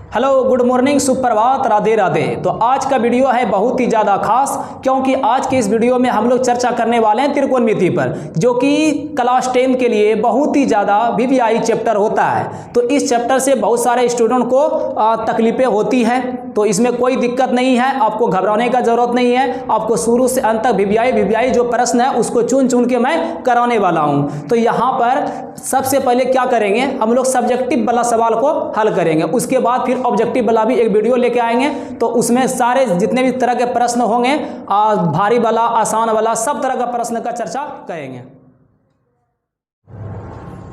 Hello, good morning, सुप्रभात, राधे राधे। तो आज का वीडियो है बहुत ही ज़्यादा खास, क्योंकि आज के इस वीडियो में हम लोग चर्चा करने वाले हैं त्रिकोणमिति पर, जो कि क्लास 10 के लिए बहुत ही ज़्यादा वीवीआई चैप्टर होता है। तो इस चैप्टर से बहुत सारे स्टूडेंट को तकलीफें होती हैं, तो इसमें कोई दिक्कत नहीं है, आपको घबराने का ज़रूरत नहीं है। आपको शुरू से अंत तक वीवीआई जो प्रश्न है उसको चुन चुन के मैं कराने वाला हूँ। तो यहाँ पर सबसे पहले क्या करेंगे, हम लोग सब्जेक्टिव वाला सवाल को हल करेंगे, उसके बाद फिर ऑब्जेक्टिव वाला भी एक वीडियो लेके आएंगे। तो उसमें सारे जितने भी तरह के प्रश्न होंगे, भारी वाला, आसान वाला, सब तरह का प्रश्न का चर्चा करेंगे।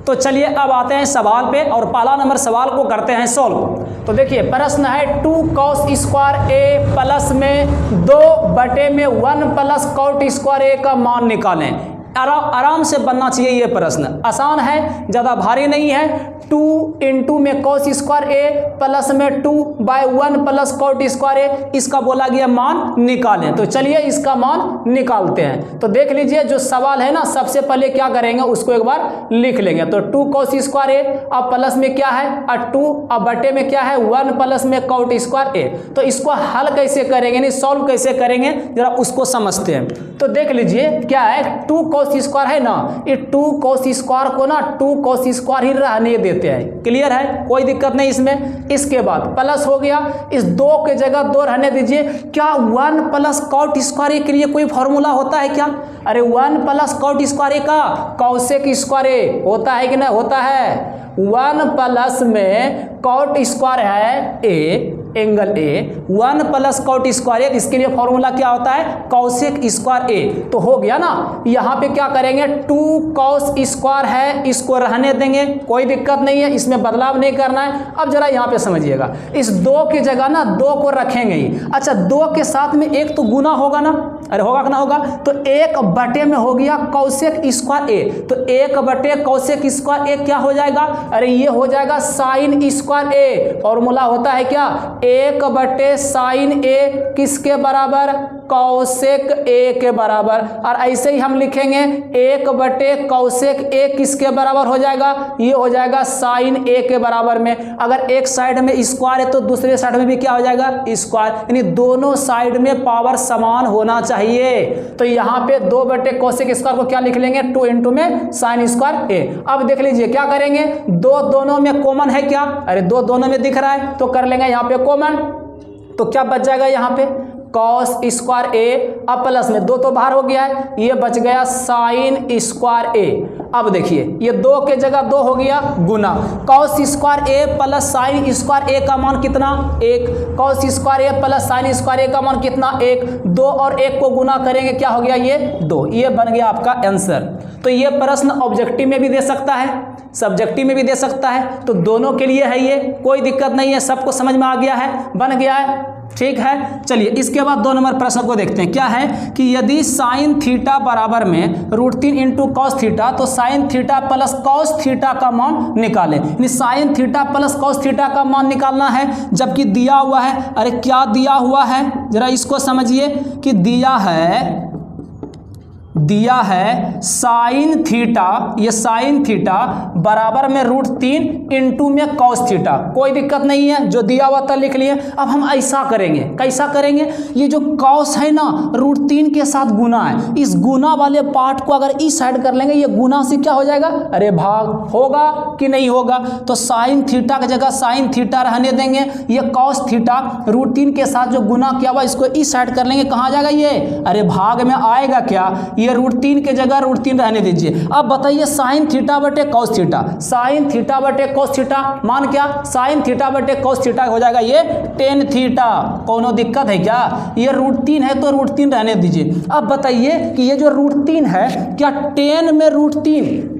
तो चलिए अब आते हैं सवाल पे, और पहला नंबर सवाल को करते हैं सॉल्व। तो देखिए प्रश्न है 2 cos स्क्वायर ए प्लस में 2/1 प्लस कॉट स्क्वायर ए का मान निकालें। आराम से बनना चाहिए ये प्रश्न, आसान है, ज़्यादा भारी नहीं है। 2 इंटू में cos स्क्वायर ए प्लस में 2/1 प्लस कॉट स्क्वायर ए, इसका बोला गया मान निकालें। तो चलिए इसका मान निकालते हैं। तो देख लीजिए जो सवाल है ना, सबसे पहले क्या करेंगे उसको एक बार लिख लेंगे। तो 2 cos स्क्वायर ए, अब प्लस में क्या है 2, अब बटे में क्या है 1 प्लस में कॉट स्क्वायर ए। तो इसको हल कैसे करेंगे, नहीं सॉल्व कैसे करेंगे, जरा उसको समझते हैं। तो देख लीजिए क्या है, 2 cos स्क्वायर है ना, ये 2 cos स्क्वायर को ना 2 cos स्क्वायर ही रहने देते हैं। क्लियर है, कोई दिक्कत नहीं इसमें। इसके बाद प्लस हो गया, इस 2 के जगह 2 रहने दीजिए। क्या 1 प्लस कॉट स्क्वायर के लिए कोई फॉर्मूला होता है क्या? अरे 1 प्लस कॉट स्क्वायर का कॉसेक स्क्वायर होता है कि नहीं होता है। 1 प्लस में कॉट स्क्वायर है a, angle a, 1 plus cot square, इसके लिए फॉर्मूला क्या होता है कॉसेक स्क्वायर ए। तो हो गया ना, यहाँ पे क्या करेंगे 2 cos स्क्वायर है, इसको रहने देंगे, कोई दिक्कत नहीं है, इसमें बदलाव नहीं करना है। अब जरा यहाँ पे समझिएगा, इस 2 की जगह ना 2 को रखेंगे ही। अच्छा 2 के साथ में 1 तो गुना होगा ना, अरे होगा कि ना होगा, तो 1/, में हो गया कॉसेक स्क्वायर ए। तो 1/, कॉसेक स्क्वायर ए क्या हो जाएगा, अरे ये हो जाएगा साइन स्क्वायर ए। फॉर्मूला होता है क्या 1/, साइन ए किसके बराबर, कॉसेक ए के बराबर। और ऐसे ही हम लिखेंगे 1/, कॉसेक ए किसके बराबर हो जाएगा, ये हो जाएगा साइन ए के बराबर में। अगर एक साइड में स्क्वायर है तो दूसरे साइड में भी क्या हो जाएगा स्क्वायर, यानी दोनों साइड में पावर समान होना चाहिए। तो यहाँ पे 2/, कॉसेक स्क्वायर को क्या लिख लेंगे 2 इंटू में साइन स्क्वायर ए। अब देख लीजिए क्या करेंगे, 2 दोनों में कॉमन है क्या, अरे 2 दोनों में दिख रहा है, तो कर लेंगे यहाँ पे कॉमन। तो क्या बच जाएगा यहाँ पे cos स्क्वायर ए, अब प्लस में 2 तो बाहर हो गया है, ये बच गया साइन स्क्वायर ए। अब देखिए ये 2 के जगह 2 हो गया गुना, cos स्क्वायर ए प्लस साइन स्क्वायर ए का मान कितना 1, cos स्क्वायर ए प्लस साइन स्क्वायर ए का मान कितना 1, 2 और 1 को गुना करेंगे क्या हो गया ये 2, ये बन गया आपका आंसर। तो ये प्रश्न ऑब्जेक्टिव में भी दे सकता है, सब्जेक्टिव में भी दे सकता है, तो दोनों के लिए है ये, कोई दिक्कत नहीं है, सबको समझ में आ गया है, बन गया है, ठीक है। चलिए इसके बाद 2 नंबर प्रश्न को देखते हैं। क्या है कि यदि साइन थीटा बराबर में √3 इंटू कॉस थीटा, तो sine theta plus cos theta का मान निकालें। यानी sine theta plus cos theta का मान निकालना है, जबकि दिया हुआ है, अरे क्या दिया हुआ है जरा इसको समझिए, कि दिया है साइन थीटा, ये साइन थीटा बराबर में √3 इंटू में कॉस थीटा। कोई दिक्कत नहीं है, जो दिया हुआ था लिख लिए। अब हम ऐसा करेंगे, कैसा करेंगे, ये जो कॉस है ना √3 के साथ गुना है, इस गुना वाले पार्ट को अगर इस साइड कर लेंगे, ये गुना से क्या हो जाएगा, अरे भाग होगा कि नहीं होगा। तो साइन थीटा की जगह साइन थीटा रहने देंगे, ये कॉस थीटा √3 के साथ जो गुना किया हुआ इसको इस साइड कर लेंगे, कहाँ जाएगा ये, अरे भाग में आएगा क्या, ये √3 के जगह √3 रहने दीजिए। अब बताइए साइन थीटा बटे कॉस थीटा, साइन थीटा बटे कॉस थीटा मान क्या, साइन थीटा बटे कॉस थीटा हो जाएगा ये tan थीटा। कोनो दिक्कत है क्या, ये √3 है तो √3 रहने दीजिए। अब बताइए कि ये जो √3 है, क्या tan में √3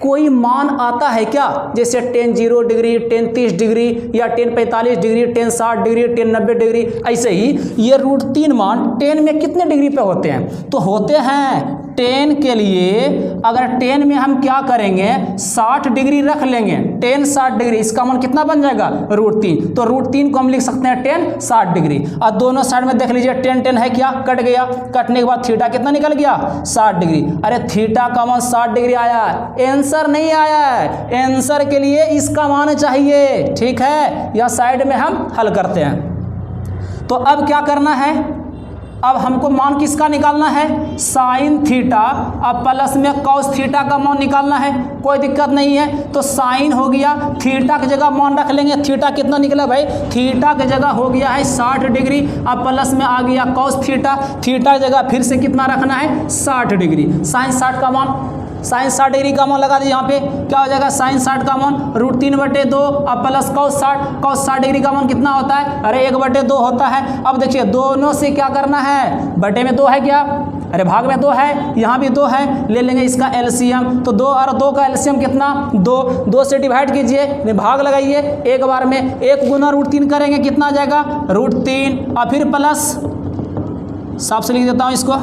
कोई मान आता है क्या, जैसे tan 0 डिग्री, tan 30 डिग्री, या tan 45 degree, tan 60 degree, tan 90 degree, ऐसे ही ये √3 मान tan में कितने डिग्री पे होते हैं, तो होते हैं टेन के लिए अगर टेन में हम क्या करेंगे 60 डिग्री रख लेंगे, टेन 60 डिग्री, इसका मान कितना बन जाएगा √3। तो √3 को हम लिख सकते हैं टेन 60 डिग्री। और दोनों साइड में देख लीजिए टेन टेन है क्या, कट गया, कटने के बाद थीटा कितना निकल गया 60 डिग्री। अरे थीटा का मान 60 डिग्री आया, आंसर नहीं आया है, आंसर के लिए इसका मान चाहिए। ठीक है, या साइड में हम हल करते हैं। तो अब क्या करना है, अब हमको मान किसका निकालना है, साइन थीटा, अब प्लस में कॉस थीटा का मान निकालना है, कोई दिक्कत नहीं है। तो साइन हो गया, थीटा की जगह मान रख लेंगे, थीटा कितना निकला भाई, थीटा की जगह हो गया है 60 डिग्री, अब प्लस में आ गया कॉस थीटा, थीटा की जगह फिर से कितना रखना है 60 डिग्री, साइन 60 का मान, साइन 60 डिग्री का मान लगा दीजिए। यहाँ पे क्या हो जाएगा, साइन 60 का मान √3/2, अब प्लस कॉस 60, कॉस 60 डिग्री का मान कितना होता है, अरे 1/2 होता है। अब देखिए दोनों से क्या करना है, बटे में 2 है क्या, अरे भाग में 2 है, यहाँ भी 2 है, ले लेंगे इसका एलसीएम। तो 2 और 2 का एलसीएम कितना 2, 2 से डिवाइड कीजिए, भाग लगाइए, एक बार में 1 गुना √3 करेंगे कितना आ जाएगा √3, और फिर प्लस, साफ से लिख देता हूँ इसको,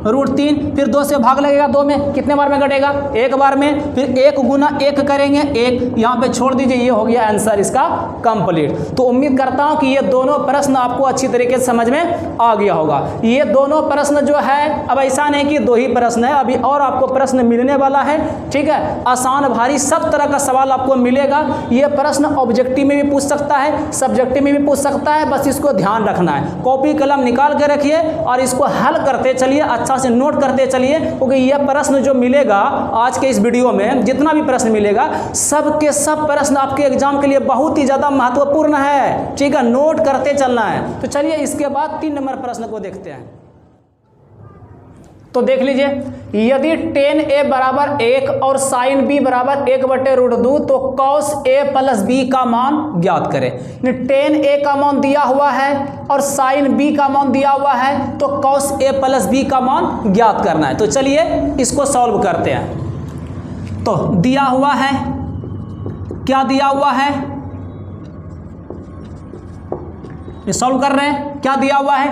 √3, फिर 2 से भाग लगेगा, 2 में कितने बार में घटेगा, एक बार में, फिर 1 गुना 1 करेंगे 1, यहाँ पे छोड़ दीजिए, ये हो गया आंसर इसका कंप्लीट। तो उम्मीद करता हूँ कि ये दोनों प्रश्न आपको अच्छी तरीके से समझ में आ गया होगा। ये दोनों प्रश्न जो है, अब ऐसा नहीं कि 2 ही प्रश्न है, अभी और आपको प्रश्न मिलने वाला है। ठीक है, आसान भारी सब तरह का सवाल आपको मिलेगा। ये प्रश्न ऑब्जेक्टिव में भी पूछ सकता है, सब्जेक्टिव में भी पूछ सकता है, बस इसको ध्यान रखना है, कॉपी कलम निकाल के रखिए और इसको हल करते चलिए, अच्छा से नोट करते चलिए, क्योंकि यह प्रश्न जो मिलेगा आज के इस वीडियो में, जितना भी प्रश्न मिलेगा सब के सब प्रश्न आपके एग्जाम के लिए बहुत ही ज्यादा महत्वपूर्ण है। ठीक है, नोट करते चलना है। तो चलिए इसके बाद 3 नंबर प्रश्न को देखते हैं। तो देख लीजिए, यदि tan a बराबर 1 और sin b बराबर 1/√2 तो cos a प्लस b का मान ज्ञात करें। tan a का मान दिया हुआ है और sin b का मान दिया हुआ है, तो cos a प्लस b का मान ज्ञात करना है। तो चलिए इसको सॉल्व करते हैं। तो दिया हुआ है, क्या दिया हुआ है, ये सॉल्व कर रहे हैं, क्या दिया हुआ है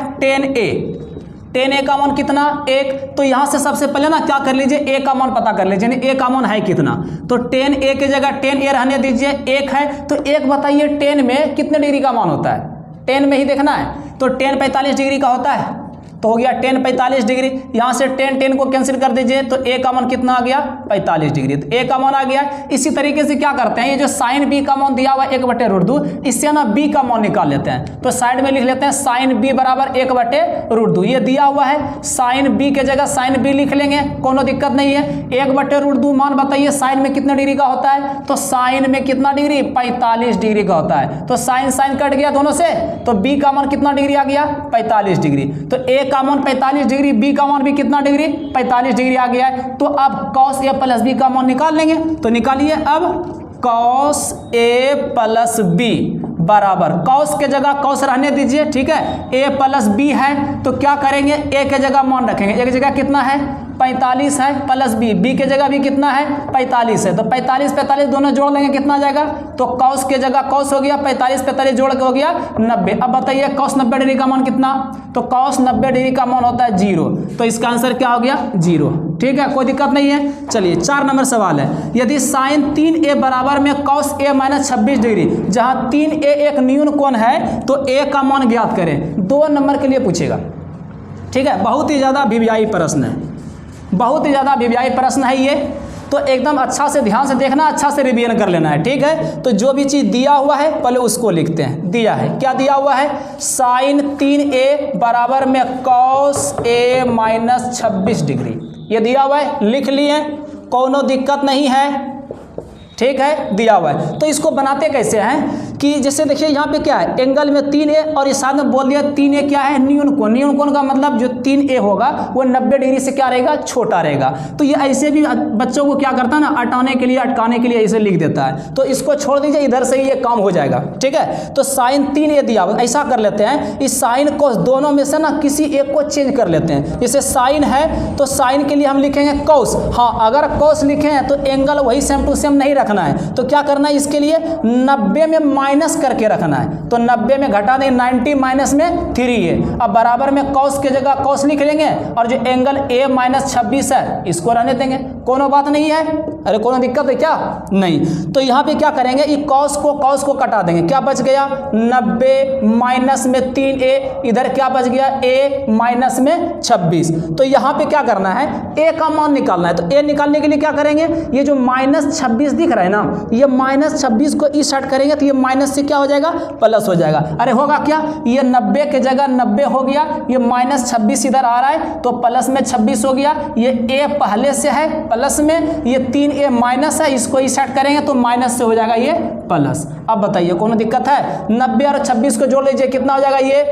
tan a का मान कितना 1, तो यहां से सबसे पहले ना क्या कर लीजिए a का मान पता कर लीजिए, a का मान है कितना, तो tan a की जगह tan a रहने दीजिए, 1 है, तो 1 बताइए tan में कितने डिग्री का मान होता है, tan में ही देखना है, तो tan 45 डिग्री का होता है, तो हो गया tan 45 डिग्री। यहाँ से tan को कैंसिल कर दीजिए, तो a का मान कितना आ गया 45 डिग्री, तो a का मान आ गया। इसी तरीके से क्या करते हैं, ये जो sin b का मान दिया हुआ है 1/√2, इससे ना b का मान निकाल लेते हैं, तो साइड में लिख लेते हैं sin b बराबर 1/√2, ये दिया हुआ है, sin b के जगह sin b लिख लेंगे, कोनो दिक्कत नहीं है। 1/√2 मान बताइए साइन में कितने डिग्री का होता है, तो साइन में कितना डिग्री 45 डिग्री का होता है, तो साइन साइन कट गया दोनों से, तो b का मान कितना डिग्री आ गया 45 डिग्री, तो a का मान 45 डिग्री, b का मान भी कितना डिग्री 45 डिग्री आ गया है। तो अब cos a प्लस b का मान निकाल लेंगे, तो निकालिए अब cos a प्लस b बराबर, cos के जगह cos रहने दीजिए, ठीक है, a प्लस b है, तो क्या करेंगे a के जगह मान रखेंगे, a की जगह कितना है 45 है, प्लस b के जगह भी कितना है 45 है, तो 45 दोनों जोड़ लेंगे कितना आ जाएगा, तो cos के जगह cos हो गया, 45 जोड़ के हो गया 90। अब बताइए cos 90 डिग्री का मान कितना, तो cos 90 डिग्री का मान होता है 0, तो इसका आंसर क्या हो गया 0। ठीक है, कोई दिक्कत नहीं है। चलिए 4 नंबर सवाल है, यदि sin 3a बराबर में cos a माइनस 26 डिग्री, जहां 3a एक न्यून कोण है, तो a का मान ज्ञात करें। 2 नंबर के लिए पूछेगा। ठीक है, बहुत ही ज़्यादा वीवीआई प्रश्न है, बहुत ही ज़्यादा वीवीआई प्रश्न है ये, तो एकदम अच्छा से ध्यान से देखना, अच्छा से रिवीजन कर लेना है। ठीक है, तो जो भी चीज़ दिया हुआ है पहले उसको लिखते हैं। दिया है, क्या दिया हुआ है, sin 3a बराबर में cos a माइनस 26 डिग्री, ये दिया हुआ है, लिख लिए, कोनो दिक्कत नहीं है। ठीक है, दिया हुआ है, तो इसको बनाते कैसे हैं कि जैसे देखिए यहाँ पे क्या है, एंगल में 3a और इस साथ में बोल दिया 3a क्या है न्यून कोण, न्यून कोण का मतलब जो 3a होगा वो 90 डिग्री से क्या रहेगा छोटा रहेगा। तो ये ऐसे भी बच्चों को क्या करता है ना, हटाने के लिए अटकाने के लिए ऐसे लिख देता है, तो इसको छोड़ दीजिए, इधर से ही ये काम हो जाएगा। ठीक है, तो sin 3a दिया हुआ, ऐसा कर लेते हैं, इस साइन को दोनों में से ना किसी एक को चेंज कर लेते हैं। जैसे साइन है तो साइन के लिए हम लिखेंगे cos, हाँ अगर cos लिखे हैं तो एंगल वही सेम टू सेम नहीं रखना है, तो क्या करना है इसके लिए 90 में माइनस करके रखना है, तो 90 में घटा देंगे, 90 माइनस में 3 है। अब बराबर में कॉस की जगह कॉस लिख लेंगे, और जो एंगल A माइनस 26 है इसको रहने देंगे, कोनो बात नहीं है। अरे कोनो दिक्कत है क्या? नहीं। तो यहाँ पे क्या करेंगे, ये कॉस को कटा देंगे, क्या बच गया 90 माइनस में 3A, इधर क्या बच गया A माइनस में 26। तो यहाँ पे क्या करना है, A का मान निकालना है। तो A निकालने के लिए क्या करेंगे, ये जो माइनस 26 दिख रहा है ना, ये माइनस 26 को इस साइड करेंगे तो ये माइनस से क्या हो जाएगा, प्लस हो जाएगा। अरे होगा क्या, ये 90 के जगह 90 हो गया, ये माइनस 26 इधर आ रहा है तो प्लस में 26 हो गया। ये A पहले से है प्लस में, ये 3A माइनस है, इसको इस साइड करेंगे तो माइनस से हो जाएगा ये प्लस। अब बताइए कोनो दिक्कत है? 90 और 26 को जोड़ लीजिए, कितना हो जाएगा, ये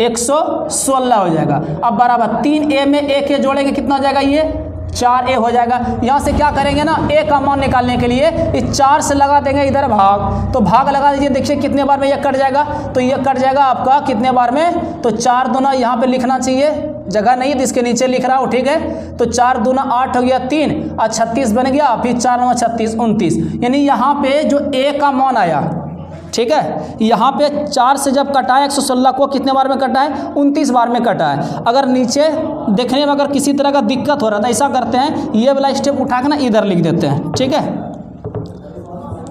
116 हो जाएगा। अब बराबर 3A में A जोड़ेंगे, कितना हो जाएगा, ये 4A हो जाएगा। यहाँ से क्या करेंगे ना, A का मान निकालने के लिए इस 4 से लगा देंगे इधर भाग, तो भाग लगा दीजिए, देखिए कितने बार में ये कट जाएगा, तो ये कट जाएगा आपका कितने बार में, तो 4 दूना यहाँ पे लिखना चाहिए, जगह नहीं है तो इसके नीचे लिख रहा हूँ, ठीक है। तो 4 दूना 8 हो गया 3 और 36 बन गया, फिर 4 9 36 29, यानी यहाँ पे जो A का मान आया, ठीक है, यहाँ पे 4 से जब कटा है 116 को कितने बार में कटा है, 29 बार में कटा है। अगर नीचे देखने में अगर किसी तरह का दिक्कत हो रहा था, ऐसा करते हैं, ये वाला स्टेप उठा के ना इधर लिख देते हैं, ठीक है,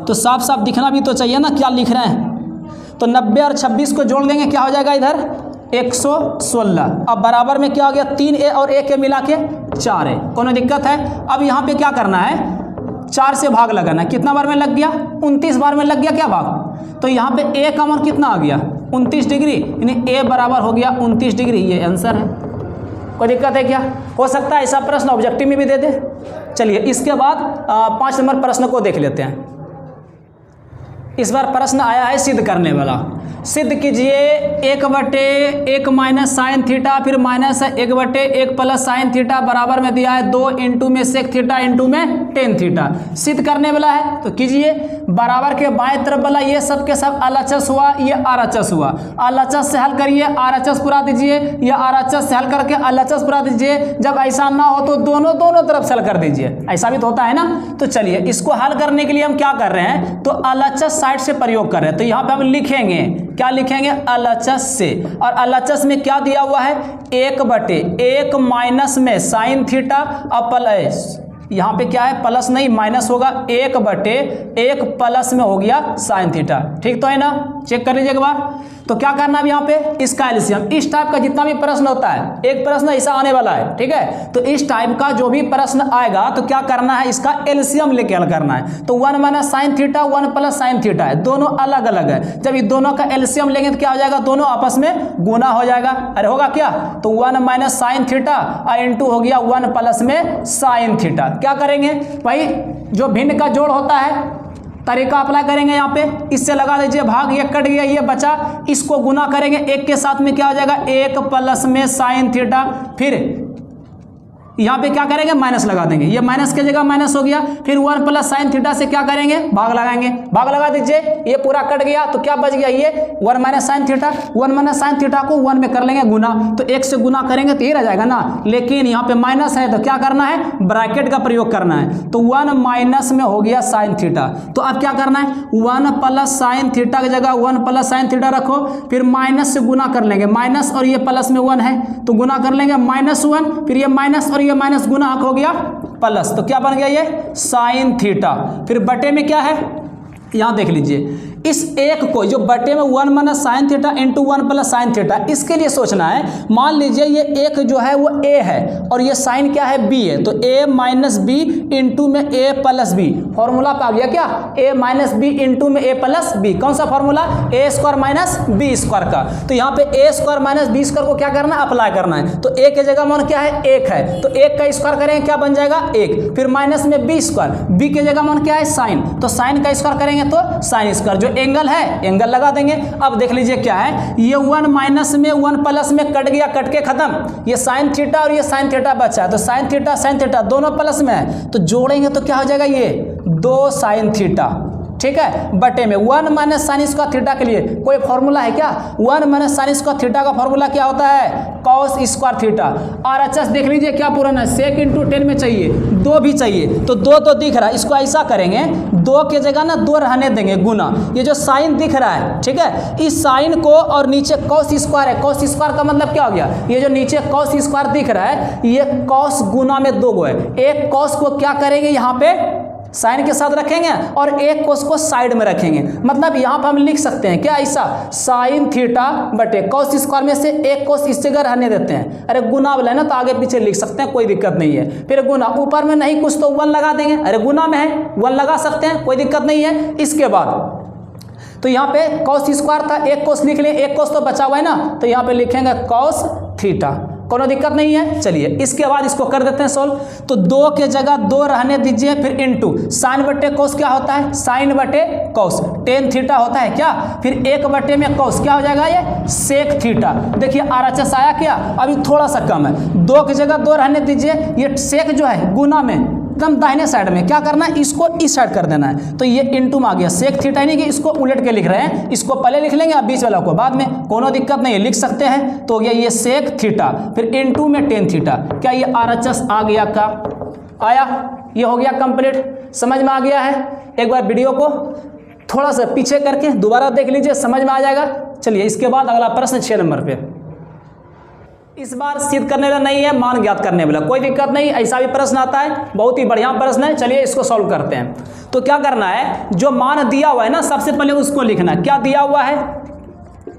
तो साफ साफ दिखना भी तो चाहिए ना क्या लिख रहे हैं। तो 90 और 26 को जोड़ देंगे, क्या हो जाएगा इधर 116। अब बराबर में क्या हो गया, 3A और A के मिला के 4A, कोनो दिक्कत है? अब यहाँ पे क्या करना है, 4 से भाग लगाना, कितना बार में लग गया, 29 बार में लग गया क्या भाग, तो यहाँ पे A का मान कितना आ गया 29 डिग्री, यानी A बराबर हो गया 29 डिग्री, ये आंसर है। कोई दिक्कत है क्या? हो सकता है ऐसा प्रश्न ऑब्जेक्टिव में भी दे दे। चलिए इसके बाद 5 नंबर प्रश्न को देख लेते हैं। इस बार प्रश्न आया है सिद्ध करने वाला। सिद्ध कीजिए 1/1 माइनस साइन थीटा, फिर माइनस 1/1 प्लस साइन थीटा बराबर में दिया है 2 इंटू में सेक थीटा इंटू में टेन थीटा। सिद्ध करने वाला है तो कीजिए। बराबर के बाएं तरफ वाला ये सब के सब LHS हुआ, ये RHS हुआ। LHS से हल करिए, RHS पूरा दीजिए, या RHS से हल करके LHS पूरा दीजिए। जब ऐसा ना हो तो दोनों तरफ से हल कर दीजिए, ऐसा भी तो होता है ना। तो चलिए इसको हल करने के लिए हम क्या कर रहे हैं, तो LHS साइड से प्रयोग कर रहे हैं। तो यहाँ पे हम लिखेंगे, क्या लिखेंगे, LHS से। और LHS में क्या दिया हुआ है, 1/1 माइनस में साइन थीटा और प्लस, यहाँ पे क्या है प्लस नहीं माइनस होगा, 1/1 प्लस में हो गया साइन थीटा। ठीक तो है ना, चेक कर लीजिए एक बार। तो क्या करना है यहाँ पे, इसका एलसीएम। इस टाइप का जितना भी प्रश्न होता है, एक प्रश्न ऐसा आने वाला है, ठीक है, तो इस टाइप का जो भी प्रश्न आएगा तो क्या करना है, इसका एलसीएम लेके हल करना है। तो 1 minus sine theta 1 plus sine theta है, दोनों अलग अलग है। जब ये दोनों का एलसीएम लेंगे तो क्या हो जाएगा, दोनों आपस में गुना हो जाएगा। अरे होगा क्या, तो 1 माइनस साइन थीटा और इंटू हो गया 1 प्लस में साइन थीटा। क्या करेंगे भाई, जो भिन्न का जोड़ होता है तरीका अप्लाई करेंगे यहाँ पे, इससे लगा दीजिए भाग, ये कट गया, ये बचा, इसको गुना करेंगे 1 के साथ में, क्या हो जाएगा 1 प्लस में साइन थीटा। फिर यहाँ पे क्या करेंगे, माइनस लगा देंगे, ये माइनस की जगह माइनस हो गया। फिर 1 प्लस साइन थीटा से क्या करेंगे, भाग लगाएंगे, भाग लगा दीजिए, ये पूरा कट गया तो क्या बच गया, ये 1 minus sine theta. 1 minus sine theta को 1 में कर लेंगे गुना, तो 1 से गुना करेंगे तो ये रह जाएगा ना। लेकिन यहाँ पे माइनस है तो क्या करना है, ब्रैकेट का प्रयोग करना है। तो 1 माइनस में हो गया साइन थीटा। तो अब क्या करना है, 1 प्लस साइन थीटा की जगह 1 प्लस साइन थीटा रखो, फिर माइनस से गुना कर लेंगे, माइनस और ये प्लस में 1 है तो गुना कर लेंगे -1, फिर ये माइनस और ये माइनस गुना हो गया प्लस, तो क्या बन गया ये साइन थीटा। फिर बटे में क्या है, यहां देख लीजिए, इस एक को जो बटे में 1 minus sine theta into 1 plus sine theta, इसके लिए सोचना है। मान लीजिए ये एक जो है वो a है और ये साइन क्या है b है, तो a माइनस बी इंटू में a प्लस बी। फॉर्मूला पा गया क्या, a माइनस बी इंटू में a प्लस बी। कौन सा formula, a square minus b square का। तो यहाँ पे a square minus b square को क्या करना है, अप्लाई करना है। तो a के जगह मान क्या है, 1 है, तो 1 का स्क्वायर करेंगे क्या बन जाएगा 1, फिर माइनस में b स्क्वायर, b के जगह मान क्या है साइन, तो साइन का स्क्वायर करेंगे तो साइन स्क्वायर, जो एंगल है एंगल लगा देंगे। अब देख लीजिए क्या है, ये 1 माइनस में 1 प्लस में कट गया, कट के खत्म, ये साइन थीटा और ये साइन थीटा बचा है। तो साइन थीटा दोनों प्लस में है, तो जोड़ेंगे तो क्या हो जाएगा, ये 2 साइन थीटा ठीक है, बटे में 1 माइनस साइन स्क्वायर थीटा के लिए कोई फॉर्मूला है क्या? 1 माइनस साइन स्क्वायर थीटा का फॉर्मूला क्या होता है? Cos square theta. और अच्छा देख लीजिए क्या पुराना है, सेक इंटू 10 में चाहिए, 2 भी चाहिए, तो 2 तो दिख रहा है, इसको ऐसा करेंगे 2 की जगह ना 2 रहने देंगे गुना, ये जो साइन दिख रहा है, ठीक है, इस साइन को और नीचे कॉस स्क्वायर है, कॉस स्क्वायर का मतलब क्या हो गया, ये जो नीचे कॉस स्क्वायर दिख रहा है ये कॉस गुना में 2 गो है, एक कॉस को क्या करेंगे यहाँ पे साइन के साथ रखेंगे और एक कोस को साइड में रखेंगे, मतलब यहाँ पर हम लिख सकते हैं क्या ऐसा, साइन थीटा बटे कॉस स्क्वायर में से एक कोस इस जगह रहने देते हैं, अरे गुना वाला है ना तो आगे पीछे लिख सकते हैं, कोई दिक्कत नहीं है, फिर गुना ऊपर में नहीं कुछ तो 1 लगा देंगे, अरे गुना में है 1 लगा सकते हैं, कोई दिक्कत नहीं है। इसके बाद तो यहाँ पे कॉस स्क्वायर था, एक कोस लिख लें, एक कोस तो बचा हुआ है ना, तो यहाँ पे लिखेंगे कॉस थीटा, कोनो दिक्कत नहीं है। चलिए इसके बाद इसको कर देते हैं सोल्व, तो 2 के जगह 2 रहने दीजिए, फिर इनटू साइन बटे कोस क्या होता है, साइन बटे कोस, टेन थीटा होता है क्या, फिर 1 बटे में कोस क्या हो जाएगा, ये सेक थीटा। देखिए RHS आया क्या, अभी थोड़ा सा कम है, 2 की जगह 2 रहने दीजिए, ये सेक जो है गुना में एकदम दाहिने साइड में क्या करना है, इसको इस साइड कर देना है, तो ये इनटू में आ गया सेक थीटा, नहीं कि इसको उलट के लिख रहे हैं, इसको पहले लिख लेंगे, अब बीच वाला को बाद में, कोनो दिक्कत नहीं है, लिख सकते हैं। तो ये सेक थीटा, फिर इनटू में टेन थीटा, क्या ये RHS आ गया का, आया, ये हो गया कंप्लीट, समझ में आ गया है। एक बार वीडियो को थोड़ा सा पीछे करके दोबारा देख लीजिए, समझ में आ जाएगा। चलिए इसके बाद अगला प्रश्न 6 नंबर पे, इस बार सिद्ध करने वाला नहीं है, मान ज्ञात करने वाला, कोई दिक्कत नहीं, ऐसा भी प्रश्न आता है, बहुत ही बढ़िया प्रश्न है। चलिए इसको सॉल्व करते हैं। तो क्या करना है, जो मान दिया हुआ है ना सबसे पहले उसको लिखना है, क्या दिया हुआ है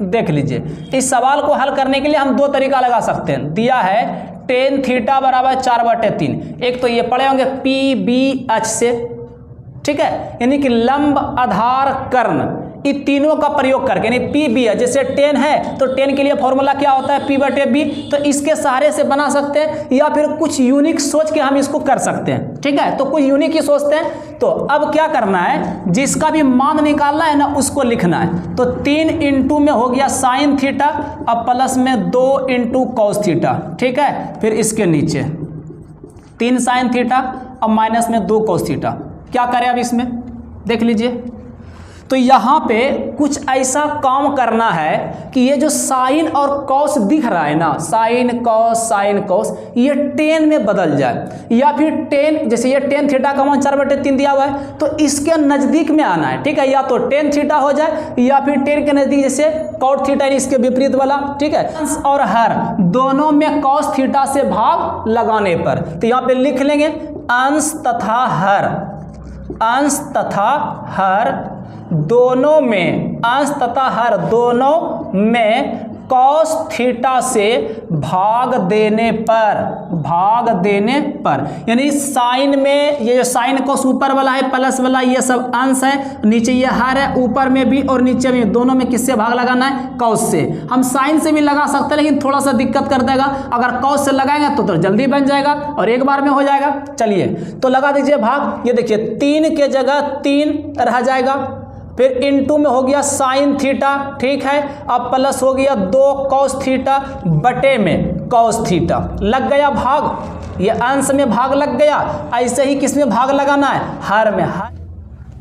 देख लीजिए। इस सवाल को हल करने के लिए हम 2 तरीका लगा सकते हैं, दिया है टेन थीटा बराबर 4/3, एक तो ये पढ़े होंगे PBH से, ठीक है, यानी कि लंब आधार कर्ण, इन तीनों का प्रयोग करके, यानी PB है, जैसे 10 है तो 10 के लिए फॉर्मूला क्या होता है P/B, तो इसके सहारे से बना सकते हैं, या फिर कुछ यूनिक सोच के हम इसको कर सकते हैं, ठीक है, तो कुछ यूनिक ही सोचते हैं। तो अब क्या करना है, जिसका भी मान निकालना है ना उसको लिखना है, तो 3 इंटू में हो गया साइन थीटा, अब प्लस में 2 इंटू कॉस थीटा, ठीक है, फिर इसके नीचे 3 साइन थीटा, अब माइनस में 2 कॉस थीटा। क्या करें अब इसमें देख लीजिए, तो यहाँ पे कुछ ऐसा काम करना है कि ये जो साइन और कॉस दिख रहा है ना, साइन कॉस ये 10 में बदल जाए, या फिर 10 जैसे ये 10 थीटा का मान 4/3 दिया हुआ है तो इसके नज़दीक में आना है, ठीक है, या तो 10 थीटा हो जाए या फिर 10 के नज़दीक जैसे कॉट थीटा इसके विपरीत वाला, ठीक है, अंश और हर दोनों में कॉस थीटा से भाग लगाने पर, तो यहाँ पे लिख लेंगे अंश तथा हर, अंश तथा हर दोनों में, अंश तथा हर दोनों में कॉस थीटा से भाग देने पर, यानी साइन में ये जो साइन कॉस ऊपर वाला है प्लस वाला ये सब अंश है, नीचे ये हर है, ऊपर में भी और नीचे में, दोनों में किससे भाग लगाना है, कॉस से। हम साइन से भी लगा सकते हैं लेकिन थोड़ा सा दिक्कत कर देगा, अगर कॉस से लगाएंगे तो जल्दी बन जाएगा और एक बार में हो जाएगा। चलिए तो लगा दीजिए भाग, ये देखिए 3 के जगह 3 रह जाएगा, फिर इनटू में हो गया साइन थीटा, ठीक है, अब प्लस हो गया 2 कॉस थीटा बटे में कॉस थीटा, लग गया भाग, ये अंश में भाग लग गया। ऐसे ही किस में भाग लगाना है, हर में, हर,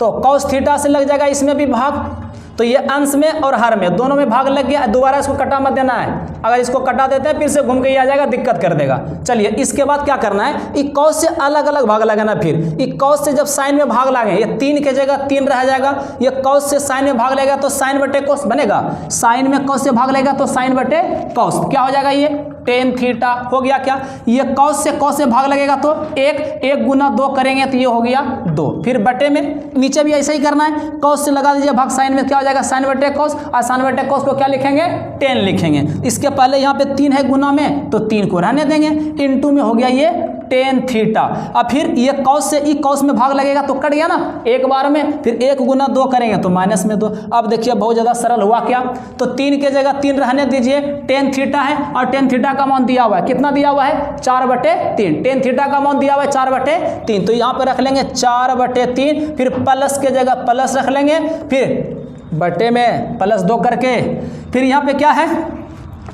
तो कॉस थीटा से लग जाएगा इसमें भी भाग, तो ये अंश में और हर में दोनों में भाग लग गया। दोबारा इसको कटा मत देना है, अगर इसको कटा देते हैं फिर से घूम के ही आ जाएगा, दिक्कत कर देगा। चलिए इसके बाद क्या करना है, एक कॉस से अलग अलग भाग लगाना, फिर एक कॉस से जब साइन में भाग लगे, ये 3 के जगह 3 रह जाएगा, ये कॉस से साइन में भाग लेगा तो साइन बटे कॉस बनेगा, साइन में कॉस से भाग लेगा तो साइन बटे कॉस, क्या हो जाएगा, ये टेन थीटा हो गया। क्या ये कॉस से भाग लगेगा तो 1 गुना 2 करेंगे तो ये हो गया 2, फिर बटे में नीचे भी ऐसा ही करना है, कॉस से लगा दीजिए भाग साइन में, क्या हो जाएगा साइन बटे कॉस, और साइन बटे कॉस को क्या लिखेंगे 10 लिखेंगे। इसके पहले यहाँ पे 3 है गुना में तो 3 को रहने देंगे, इनटू में हो गया ये टेन थीटा, अब फिर ये कॉस से कॉस में भाग लगेगा तो कट गया ना एक बार में, फिर 1 गुना 2 करेंगे तो माइनस में 2। अब देखिए बहुत ज़्यादा सरल हुआ क्या, तो 3 के जगह 3 रहने दीजिए, टेन थीटा है और टेन थीटा का मान दिया हुआ है, कितना दिया हुआ है 4/3, टेन थीटा का मान दिया हुआ है 4/3, तो यहाँ पर रख लेंगे 4/3, फिर प्लस के जगह प्लस रख लेंगे, फिर बटे में +2 करके, फिर यहाँ पे क्या है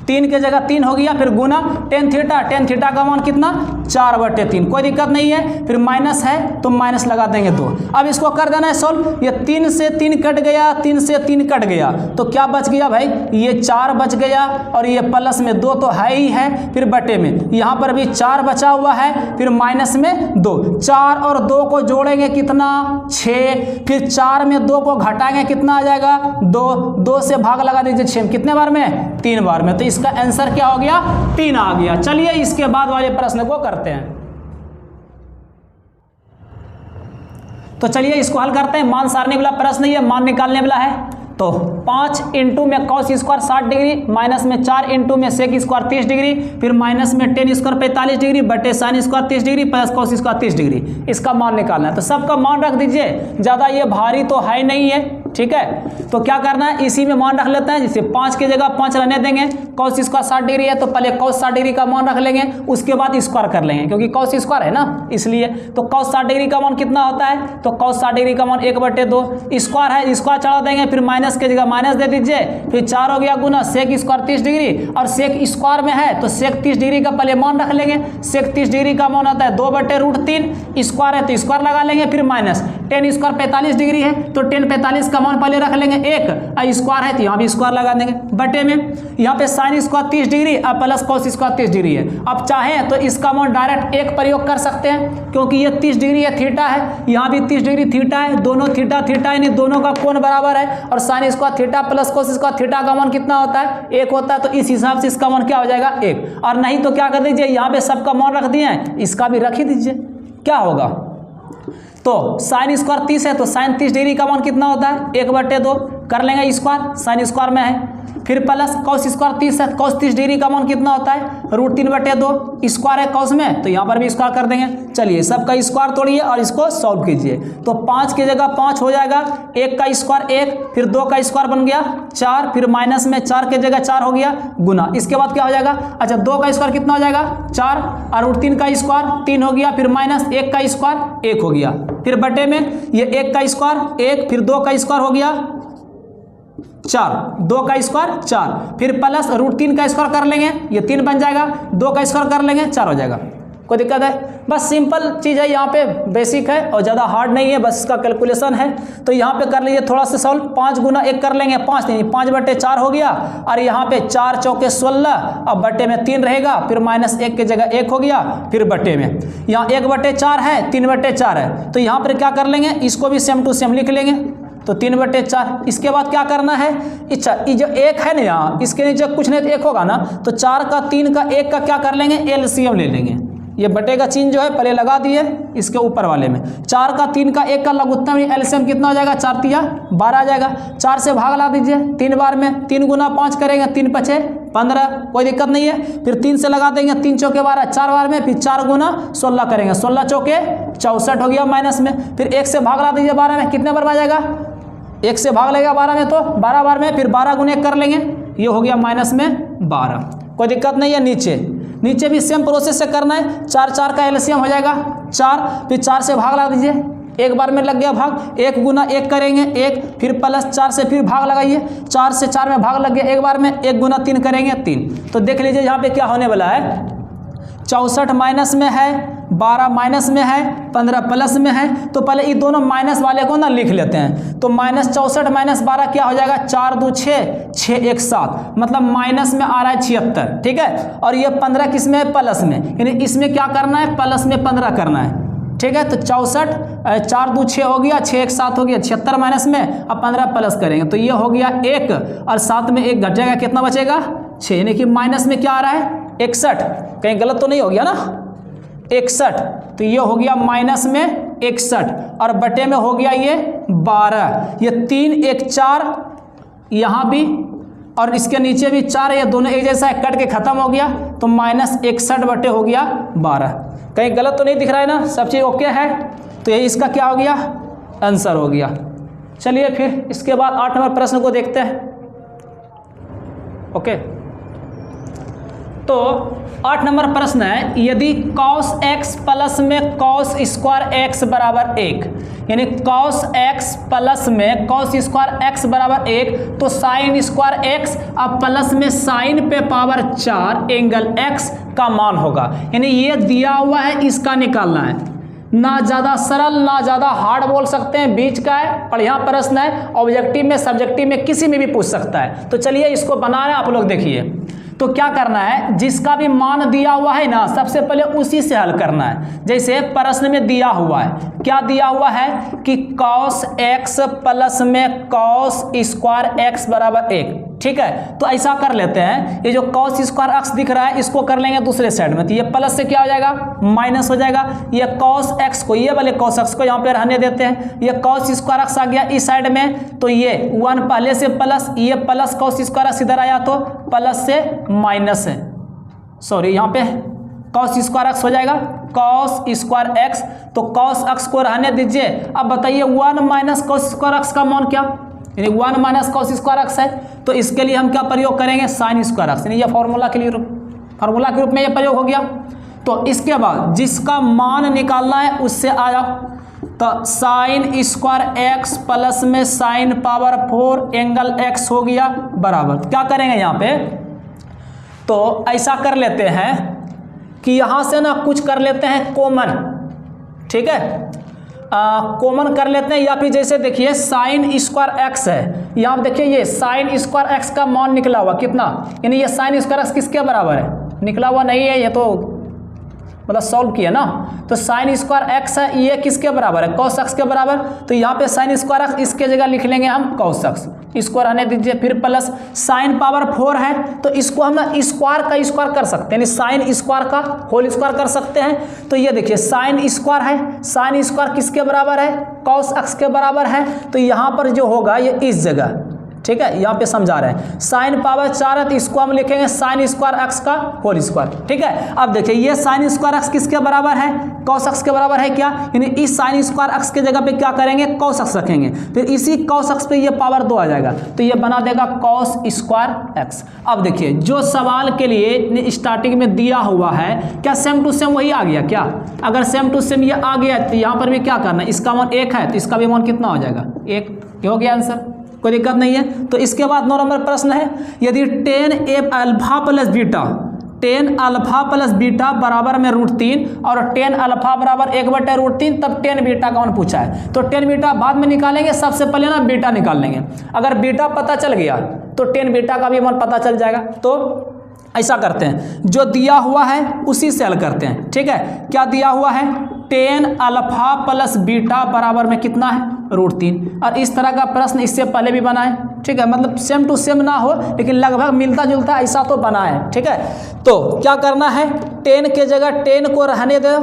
3 के जगह 3 हो गया, फिर गुना टेन थीटा का मान कितना 4/3, कोई दिक्कत नहीं है। फिर माइनस है तो माइनस लगा देंगे 2। अब इसको कर देना है सॉल्व। ये 3 से 3 कट गया, 3 से 3 कट गया, तो क्या बच गया भाई, ये 4 बच गया और ये प्लस में 2 तो है ही है, फिर बटे में यहाँ पर भी 4 बचा हुआ है, फिर माइनस में 2। 4 और 2 को जोड़ेंगे कितना 6, फिर 4 में 2 को घटाएंगे कितना आ जाएगा 2 से भाग लगा दीजिए 6, कितने बार में 3 बार में, तो इसका आंसर क्या हो गया 3 आ गया। चलिए इसके बाद वाले प्रश्न को करते हैं। तो चलिए इसको हल करते हैं। मान सारणी वाला प्रश्न ये मान निकालने वाला है। तो 5 इंटू में कॉस स्क्वायर 60 डिग्री, माइनस में 4 इंटू में सेक स्क्वायर 30 डिग्री, फिर माइनस में टेन स्क्वायर 45 डिग्री बटे sine square 30 degree plus cos square 30 degree, इसका मान निकालना है। तो सबका मान रख दीजिए, ज़्यादा ये भारी तो है नहीं है, ठीक है। तो क्या करना है, इसी में मान रख लेते हैं। जैसे 5 की जगह 5 रहने देंगे, कॉस स्क्वायर 60 डिग्री है तो पहले कॉस 60 डिग्री का मान रख लेंगे, उसके बाद स्क्वायर कर लेंगे, क्योंकि कॉस स्क्वायर है ना इसलिए। तो कॉस 60 डिग्री का मान कितना होता है, तो कॉस 60 डिग्री का मान 1/2, स्क्वायर है स्क्वायर चढ़ा देंगे, फिर माइनस की जगह माइनस दे दीजिए, फिर 4 हो गया गुना सेक स्क्वायर 30 डिग्री, और सेक स्क्वायर में है तो सेक 30 डिग्री का पहले मान रख लेंगे। सेक 30 डिग्री का मान होता है 2/√3, स्क्वायर है तो स्क्वायर लगा लेंगे, फिर माइनस टेन स्क्वायर 45 डिग्री है तो टेन 45 का मान पहले रख लेंगे 1, और स्क्वायर है तो यहाँ भी स्क्वायर लगा देंगे, बटे में यहाँ पे साइन स्क्वायर 30 डिग्री और प्लस कॉस स्क्वायर 30 डिग्री है। अब चाहें तो इसका मान डायरेक्ट 1 प्रयोग कर सकते हैं, क्योंकि ये 30 डिग्री है थीटा है, यहाँ भी 30 डिग्री थीटा है, दोनों थीटा थीटा यानी दोनों का कोण बराबर है, और sine square theta plus cos square theta का मान कितना होता है 1 होता है, तो इस हिसाब से इसका मान क्या हो जाएगा 1। और नहीं तो क्या कर दीजिए, यहाँ पे सबका मान रख दिए हैं, इसका भी रख ही दीजिए, क्या होगा। तो साइन स्क्वायर 30 है तो साइन 30 डिग्री का मान कितना होता है 1/2, कर लेंगे स्क्वायर, साइन स्क्वायर में है, फिर प्लस कॉस स्क्वायर 30 है, कॉस 30 डिग्री का मान कितना होता है √3/2, स्क्वायर है कॉस में तो यहाँ पर भी स्क्वायर कर देंगे। चलिए सबका स्क्वायर तोड़िए और इसको सॉल्व कीजिए। तो 5 की जगह 5 हो जाएगा, 1 का स्क्वायर 1, फिर 2 का स्क्वायर बन गया 4, फिर माइनस में 4 की जगह 4 हो गया गुना, इसके बाद क्या हो जाएगा, अच्छा 2 का स्क्वायर कितना हो जाएगा 4, और √3 का स्क्वायर 3 हो गया, फिर माइनस 1 का स्क्वायर 1 हो गया, फिर बटे में ये 1 का स्क्वायर 1, फिर 2 का स्क्वायर हो गया 4, 2 का स्क्वायर 4, फिर प्लस √3 का स्क्वायर कर लेंगे, ये 3 बन जाएगा, 2 का स्क्वायर कर लेंगे 4 हो जाएगा। कोई दिक्कत है, बस सिंपल चीज़ है, यहाँ पे बेसिक है और ज़्यादा हार्ड नहीं है, बस इसका कैलकुलेशन है। तो यहाँ पे कर लीजिए थोड़ा सा सॉल्व, 5 गुना 1 कर लेंगे 5 नहीं 5/4 हो गया, और यहाँ पे 4 चौके 16, अब बटे में 3 रहेगा, फिर माइनस 1 की जगह 1 हो गया, फिर बटे में यहाँ 1/4 है 3/4 है, तो यहाँ पर क्या कर लेंगे, इसको भी सेम टू सेम लिख लेंगे, तो 3/4। इसके बाद क्या करना है, अच्छा ये जो 1 है ना यहाँ, इसके नीचे कुछ नहीं तो 1 होगा ना, तो 4 का 3 का 1 का क्या कर लेंगे एलसीएम ले लेंगे। ये बटे का चिन्ह जो है पहले लगा दिए इसके ऊपर वाले में, 4 का 3 का 1 का लघुत्तम एलसीएम कितना हो जाएगा 4 तिया 12 आ जाएगा, 4 से भाग ला दीजिए 3 बार में, 3 गुना 5 करेंगे 3 5 15, कोई दिक्कत नहीं है। फिर 3 से लगा देंगे 3 चौके 12 4 बार में, फिर 4 गुना 16 करेंगे, 16 चौके 64 हो गया माइनस में, फिर 1 से भाग ला दीजिए 12 में, कितने बार आ जाएगा 1 से भाग लगेगा 12 में तो 12 बार में, फिर 12 गुने कर लेंगे, ये हो गया माइनस में 12, कोई दिक्कत नहीं है। नीचे भी सेम प्रोसेस से करना है, 4 4 का एलसीएम हो जाएगा 4, फिर 4 से भाग लगा दीजिए, 1 बार में लग गया भाग, 1 गुना 1 करेंगे 1, फिर प्लस 4 से फिर भाग लगाइए, 4 से 4 में भाग लग गया 1 बार में, 1 गुना 3 करेंगे 3। तो देख लीजिए यहाँ पे क्या होने वाला है, 64 माइनस में है, 12 माइनस में है, 15 प्लस में है, तो पहले ये दोनों माइनस वाले को ना लिख लेते हैं। तो -64 - 12 क्या हो जाएगा 4 2 6 6 1 7, मतलब माइनस में आ रहा है 76, ठीक है। और ये 15 किस में है प्लस में, यानी इसमें क्या करना है प्लस में 15 करना है, ठीक है। तो 64 4 2 6 हो गया, 6 1 7 हो गया, 76 माइनस में अब 15 प्लस करेंगे तो ये हो गया 1, और 7 में 1 घट जाएगा, कितना बचेगा 6, यानी कि माइनस में क्या आ रहा है 61, कहीं गलत तो नहीं हो गया ना 61, तो ये हो गया माइनस में 61, और बटे में हो गया ये 12, ये 3 1 4 यहाँ भी, और इसके नीचे भी 4 है, ये दोनों एक जैसा है, कट के खत्म हो गया, तो -61 बटे हो गया 12, कहीं गलत तो नहीं दिख रहा है ना, सब चीज़ ओके है। तो ये इसका क्या हो गया आंसर हो गया। चलिए फिर इसके बाद 8 नंबर प्रश्न को देखते हैं। ओके, तो 8 नंबर प्रश्न है, यदि cos x प्लस में cos स्क्वायर x बराबर 1, यानी cos x प्लस में cos स्क्वायर x बराबर 1, तो साइन स्क्वायर x अब प्लस में साइन पे पावर 4 एंगल x का मान होगा। यानी ये दिया हुआ है, इसका निकालना है। ना ज़्यादा सरल ना ज़्यादा हार्ड बोल सकते हैं, बीच का है, बढ़िया प्रश्न है, ऑब्जेक्टिव में सब्जेक्टिव में किसी में भी पूछ सकता है। तो चलिए इसको बना रहे हैं, आप लोग देखिए। तो क्या करना है, जिसका भी मान दिया हुआ है ना, सबसे पहले उसी से हल करना है। जैसे प्रश्न में दिया हुआ है, क्या दिया हुआ है कि cos x प्लस में cos स्क्वायर x बराबर 1, ठीक है। तो ऐसा कर लेते हैं, ये जो cos स्क्वायर x दिख रहा है इसको कर लेंगे दूसरे साइड में, तो ये प्लस से क्या हो जाएगा, माइनस हो जाएगा। ये cos x को, ये वाले cos x को यहाँ पे रहने देते हैं, ये cos स्क्वायर x आ गया इस साइड में, तो ये 1 पहले से प्लस, ये प्लस cos स्क्वायर x इधर आया तो प्लस से माइनस है, सॉरी यहाँ पे cos स्क्वायर x हो जाएगा cos स्क्वायर x, तो cos x को रहने दीजिए। अब बताइए 1 माइनस cos स्क्वायर x का मान क्या, यानी 1 माइनस cos स्क्वायर x है, तो इसके लिए हम क्या प्रयोग करेंगे, साइन स्क्वायर x, यानी ये फॉर्मूला के रूप में ये प्रयोग हो गया। तो इसके बाद जिसका मान निकालना है उससे आया, तो साइन स्क्वायर x प्लस में साइन पावर 4 एंगल x हो गया बराबर, क्या करेंगे यहाँ पे, तो ऐसा कर लेते हैं कि यहाँ से ना कुछ कर लेते हैं कॉमन, ठीक है, कॉमन कर लेते हैं। या फिर जैसे देखिए साइन स्क्वायर x है, यहाँ देखिए ये साइन स्क्वायर x का मान निकला हुआ कितना, यानी ये साइन स्क्वायर x किसके बराबर है, निकला हुआ नहीं है, ये तो मतलब सॉल्व किया ना, तो साइन स्क्वायर x है, ये किसके बराबर है, cos x के बराबर, तो यहाँ पे साइन स्क्वायर x इसके जगह लिख लेंगे हम cos x, इसको रहने दीजिए। फिर प्लस साइन पावर 4 है, तो इसको हम ना स्क्वायर का स्क्वायर कर सकते हैं, यानी साइन स्क्वायर का होल स्क्वायर कर सकते हैं। तो ये देखिए साइन स्क्वायर है, साइन स्क्वायर किसके बराबर है, cos x के बराबर है, तो यहाँ पर जो होगा ये इस जगह, ठीक है, यहाँ पे समझा रहे हैं, साइन पावर 4 है तो इसको हम लिखेंगे साइन स्क्वायर x का होल स्क्वायर, ठीक है। अब देखिए ये साइन स्क्वायर x किसके बराबर है, cos x के बराबर है क्या, यानी इस साइन स्क्वायर x के जगह पे क्या करेंगे, cos x रखेंगे, फिर इसी cos x पे ये पावर 2 आ जाएगा, तो ये बना देगा cos स्क्वायर x। अब देखिए जो सवाल के लिए स्टार्टिंग में दिया हुआ है, क्या सेम टू सेम वही आ गया क्या, अगर सेम टू सेम ये आ गया तो यहाँ पर भी क्या करना है, इसका मान 1 है तो इसका भी मान कितना हो जाएगा, 1, हो गया आंसर, कोई दिक्कत नहीं है। तो इसके बाद 9 नंबर प्रश्न है, यदि tan alpha plus beta, tan alpha plus beta बराबर में √3 और tan अल्फा बराबर 1/√3, तब tan बीटा का मान पूछा है। तो tan बीटा बाद में निकालेंगे, सबसे पहले ना बीटा निकाल लेंगे। अगर बीटा पता चल गया तो tan बीटा का भी मान पता चल जाएगा। तो ऐसा करते हैं, जो दिया हुआ है उसी से हल करते हैं, ठीक है। क्या दिया हुआ है, tan अल्फा प्लस बीटा बराबर में कितना है, √3, और इस तरह का प्रश्न इससे पहले भी बना है, ठीक है, मतलब सेम टू सेम ना हो लेकिन लगभग मिलता जुलता ऐसा तो बना है, ठीक है। तो क्या करना है, tan के जगह tan को रहने दो,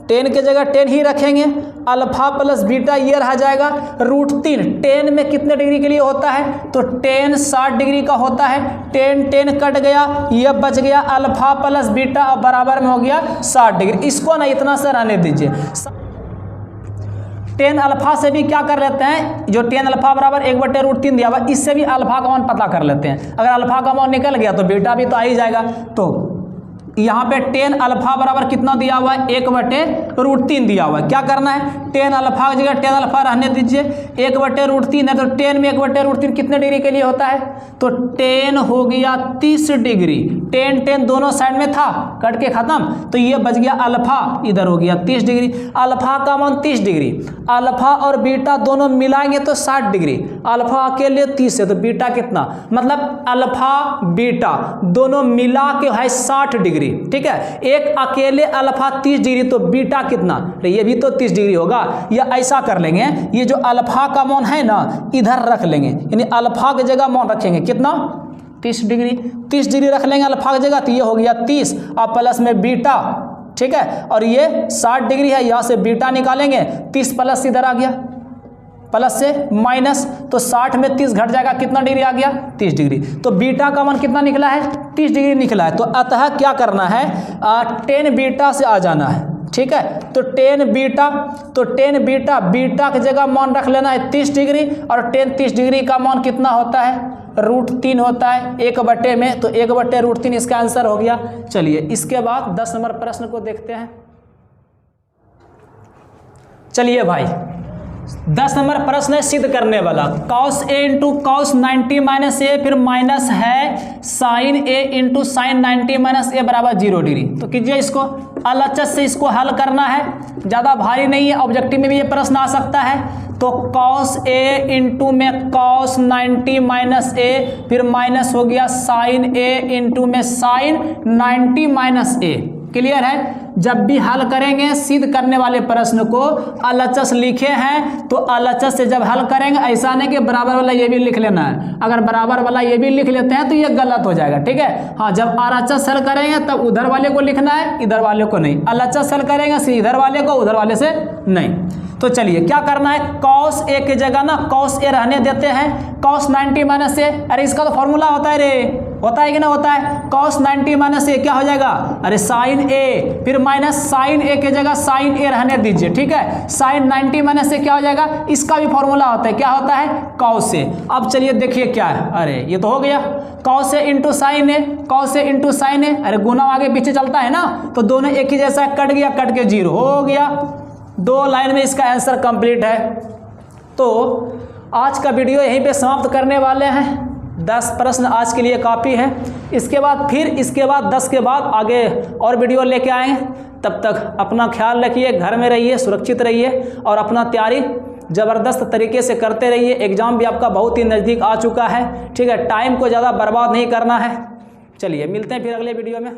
tan के जगह tan ही रखेंगे, अल्फा प्लस बीटा ये रह जाएगा √3, tan में कितने डिग्री के लिए होता है, तो tan 60 डिग्री का होता है, tan कट गया, ये बच गया अल्फा प्लस बीटा और बराबर में हो गया 60 डिग्री। इसको ना इतना से रहने दीजिए, tan अल्फा से भी क्या कर लेते हैं, जो tan अल्फा बराबर 1/√3 दिया हुआ, इससे भी अल्फा का मान पता कर लेते हैं। अगर अल्फा का मान निकल गया तो बीटा भी तो आ ही जाएगा। तो यहाँ पे tan अल्फा बराबर कितना दिया हुआ है, 1/√3 दिया हुआ है। क्या करना है, tan अल्फा की जगह tan अल्फा रहने दीजिए, 1/√3 है, तो tan में 1/√3 कितने डिग्री के लिए होता है, तो tan हो गया 30 डिग्री, tan दोनों साइड में था, कट के खत्म, तो ये बच गया अल्फा, इधर हो गया 30 डिग्री, अल्फा का मान 30 डिग्री, अल्फा और बीटा दोनों मिलाएंगे तो 60 डिग्री, अल्फा अकेले 30 है तो बीटा कितना, मतलब अल्फा बीटा दोनों मिला के है 60 डिग्री, ठीक है। एक अकेले अल्फा 30 डिग्री तो बीटा कितना, ये भी तो 30 डिग्री होगा। या ऐसा कर लेंगे, ये जो अल्फा का मान है ना इधर रख लेंगे, यानी अल्फा की जगह मान रखेंगे कितना, 30 डिग्री, 30 डिग्री रख लेंगे अल्फा की जगह, तो ये हो गया 30 और प्लस में बीटा, ठीक है, और ये 60 डिग्री है, यहाँ से बीटा निकालेंगे, 30 प्लस इधर आ गया, प्लस से माइनस, तो 60 में 30 घट जाएगा, कितना डिग्री आ गया, 30 डिग्री। तो बीटा का मान कितना निकला है, 30 डिग्री निकला है। तो अतः क्या करना है, tan बीटा से आ जाना है, ठीक है। तो tan बीटा, बीटा की जगह मान रख लेना है 30 डिग्री, और tan 30 डिग्री का मान कितना होता है, √3 होता है 1/, में तो 1/√3 इसका आंसर हो गया। चलिए इसके बाद 10 नंबर प्रश्न को देखते हैं। चलिए भाई 10 नंबर प्रश्न है सिद्ध करने वाला। cos a into cos 90 minus a, फिर माइनस है sine a into sine 90 minus a बराबर 0 डिग्री। तो कीजिए इसको, एलएचएस से इसको हल करना है, ज़्यादा भारी नहीं है, ऑब्जेक्टिव में भी ये प्रश्न आ सकता है। तो cos a इंटू में cos 90 माइनस ए, फिर माइनस हो गया साइन a इंटू में साइन 90 माइनस ए। क्लियर है? जब भी हल करेंगे सिद्ध करने वाले प्रश्न को एलएचएस लिखे हैं तो एलएचएस से जब हल करेंगे, ऐसा नहीं कि बराबर वाला ये भी लिख लेना है। अगर बराबर वाला ये भी लिख लेते हैं तो ये गलत हो जाएगा। ठीक है, हाँ, जब एलएचएस हल करेंगे तब उधर वाले को लिखना है, इधर वाले को नहीं। एलएचएस हल करेंगे सिर्फ इधर वाले को, उधर वाले से नहीं। तो चलिए क्या करना है, cos a की जगह ना cos a रहने देते हैं, cos 90 माइनस ए। अरे इसका तो फॉर्मूला होता है रे, होता है कि ना होता है? cos 90 माइनस ए क्या हो जाएगा? अरे साइन a, फिर माइनस साइन a की जगह साइन a रहने दीजिए। ठीक है, साइन 90 माइनस ए क्या हो जाएगा? इसका भी फॉर्मूला होता है, क्या होता है? cos a। अब चलिए देखिए क्या है, अरे ये तो हो गया cos a into sine a, cos a into sine a. अरे गुना आगे पीछे चलता है ना, तो दोनों एक ही जैसा कट गया, कट के 0 हो गया। 2 लाइन में इसका आंसर कंप्लीट है। तो आज का वीडियो यहीं पे समाप्त करने वाले हैं। 10 प्रश्न आज के लिए काफ़ी है। इसके बाद 10 के बाद आगे और वीडियो लेके आएंगे। तब तक अपना ख्याल रखिए, घर में रहिए, सुरक्षित रहिए और अपना तैयारी ज़बरदस्त तरीके से करते रहिए। एग्ज़ाम भी आपका बहुत ही नज़दीक आ चुका है। ठीक है, टाइम को ज़्यादा बर्बाद नहीं करना है। चलिए मिलते हैं फिर अगले वीडियो में।